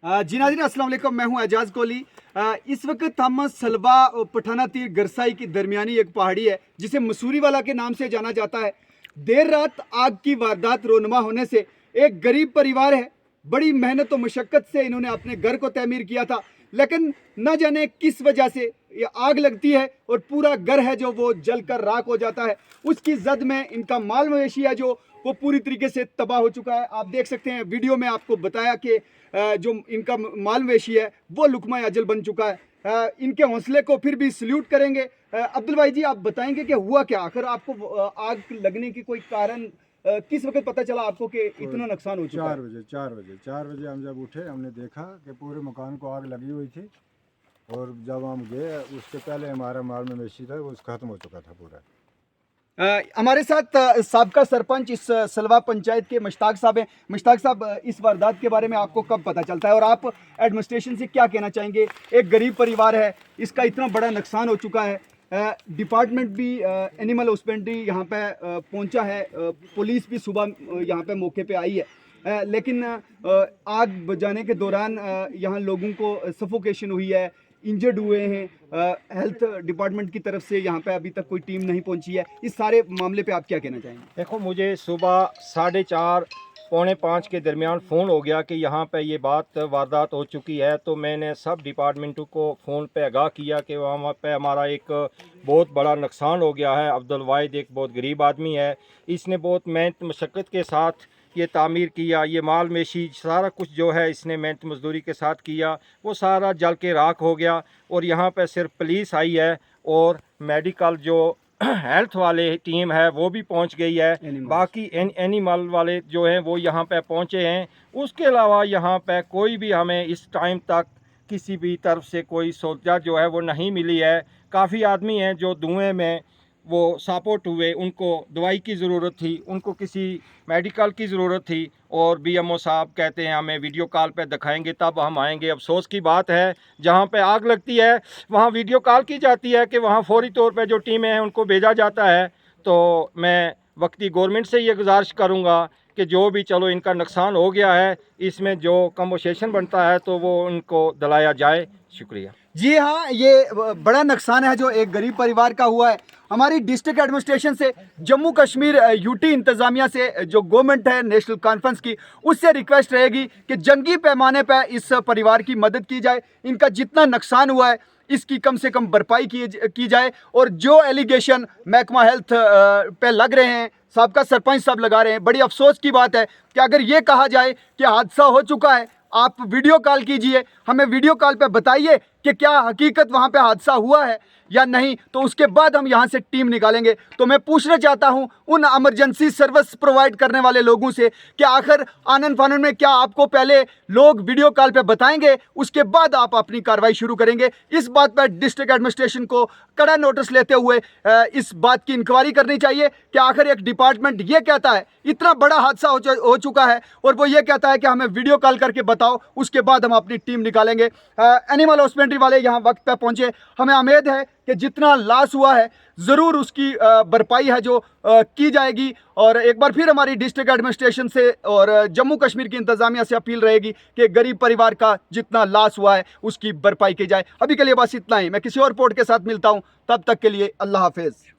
जी नाज़रीन अस्सलाम वालेकुम, मैं हूं एजाज कोहली। इस वक्त हम सलबा पठाना तीर गरसाई की दरमियानी एक पहाड़ी है जिसे मसूरी वाला के नाम से जाना जाता है। देर रात आग की वारदात रोनुमा होने से एक गरीब परिवार है, बड़ी मेहनत और मशक्क़त से इन्होंने अपने घर को तमीर किया था, लेकिन न जाने किस वजह से ये आग लगती है और पूरा घर है जो वो जल कर राख हो जाता है। उसकी जद में इनका माल मवेशी है जो वो पूरी तरीके से तबाह हो चुका है। आप देख सकते हैं वीडियो में आपको बताया कि जो इनका माल मवेशी है वो लुकमा अजल बन चुका है। इनके हौसले को फिर भी सल्यूट करेंगे। अब्दुल भाई जी, आप बताएंगे कि हुआ क्या, आखिर आपको आग लगने की कोई कारण किस वक्त पता चला आपको कि इतना नुकसान हो चुका है? 4 बजे हम जब उठे हमने देखा कि पूरे मकान को आग लगी हुई थी, और जब हम गए उसके पहले हमारा माल मवेशी था वो ख़त्म हो चुका था पूरा। हमारे साथ साबका सरपंच इस सलवा पंचायत के मुश्ताक साहब हैं। मुश्ताक साहब, इस वारदात के बारे में आपको कब पता चलता है और आप एडमिनिस्ट्रेशन से क्या कहना चाहेंगे? एक गरीब परिवार है, इसका इतना बड़ा नुकसान हो चुका है, डिपार्टमेंट भी एनिमल हस्बेंड्री यहाँ पे पहुँचा है, पुलिस भी सुबह यहाँ पे मौके पे आई है, लेकिन आग बुझाने के दौरान यहाँ लोगों को सफोकेशन हुई है, इंजर्ड हुए हैं। हेल्थ डिपार्टमेंट की तरफ से यहाँ पे अभी तक कोई टीम नहीं पहुँची है। इस सारे मामले पे आप क्या कहना चाहेंगे? देखो, मुझे सुबह 4:30 पौने 5 के दरमियान फ़ोन हो गया कि यहाँ पे ये वारदात हो चुकी है। तो मैंने सब डिपार्टमेंटों को फ़ोन पे आगाह किया कि वहाँ पे हमारा एक बहुत बड़ा नुकसान हो गया है। अब्दुल वाहिद एक बहुत गरीब आदमी है, इसने बहुत मेहनत मशक्क़त के साथ ये तामीर किया, ये माल मेशी सारा कुछ जो है इसने मेहनत मजदूरी के साथ किया, वो सारा जल के राख हो गया। और यहाँ पे सिर्फ पुलिस आई है और मेडिकल जो हेल्थ वाले टीम है वो भी पहुंच गई है। बाकी एनिमल वाले जो हैं वो यहाँ पे पहुंचे हैं। उसके अलावा यहाँ पे कोई भी हमें इस टाइम तक किसी भी तरफ से कोई सहूलियत जो है वो नहीं मिली है। काफ़ी आदमी हैं जो धुएं में वो सपोर्ट हुए, उनको दवाई की ज़रूरत थी, उनको किसी मेडिकल की ज़रूरत थी, और बीएमओ साहब कहते हैं हमें वीडियो कॉल पे दिखाएंगे तब हम आएंगे। अफसोस की बात है, जहाँ पे आग लगती है वहाँ वीडियो कॉल की जाती है कि वहाँ फौरी तौर पे जो टीमें हैं उनको भेजा जाता है। तो मैं वक्ती गवर्नमेंट से ये गुजारिश करूँगा कि जो भी चलो इनका नुकसान हो गया है, इसमें जो कंपनसेशन बनता है तो वो उनको दिलाया जाए। शुक्रिया। जी हाँ, ये बड़ा नुकसान है जो एक गरीब परिवार का हुआ है। हमारी डिस्ट्रिक्ट एडमिनिस्ट्रेशन से, जम्मू कश्मीर यूटी इंतज़ामिया से, जो गवर्नमेंट है नेशनल कॉन्फ्रेंस की, उससे रिक्वेस्ट रहेगी कि जंगी पैमाने पर इस परिवार की मदद की जाए। इनका जितना नुकसान हुआ है इसकी कम से कम भरपाई की जाए। और जो एलिगेशन महकमा हेल्थ पे लग रहे हैं, साबका सरपंच साहब लगा रहे हैं, बड़ी अफसोस की बात है कि अगर ये कहा जाए कि हादसा हो चुका है, आप वीडियो कॉल कीजिए, हमें वीडियो कॉल पे बताइए कि क्या हकीकत वहाँ पे हादसा हुआ है या नहीं, तो उसके बाद हम यहाँ से टीम निकालेंगे। तो मैं पूछना चाहता हूँ उन इमरजेंसी सर्विस प्रोवाइड करने वाले लोगों से कि आखिर आनन फानन में क्या आपको पहले लोग वीडियो कॉल पे बताएंगे, उसके बाद आप अपनी कार्रवाई शुरू करेंगे? इस बात पर डिस्ट्रिक्ट एडमिनिस्ट्रेशन को कड़ा नोटिस लेते हुए इस बात की इंक्वायरी करनी चाहिए कि आखिर एक डिपार्टमेंट ये कहता है इतना बड़ा हादसा हो चुका है और वो ये कहता है कि हमें वीडियो कॉल करके बताओ, उसके बाद हम अपनी टीम निकालेंगे। एनिमल हस्बेंड्री वाले यहाँ वक्त पे पहुँचे। हमें उम्मीद है कि जितना लॉस हुआ है ज़रूर उसकी भरपाई है जो की जाएगी। और एक बार फिर हमारी डिस्ट्रिक्ट एडमिनिस्ट्रेशन से और जम्मू कश्मीर की इंतज़ामिया से अपील रहेगी कि गरीब परिवार का जितना लॉस हुआ है उसकी भरपाई की जाए। अभी के लिए बस इतना ही। मैं किसी और रिपोर्ट के साथ मिलता हूँ, तब तक के लिए अल्लाह हाफिज़।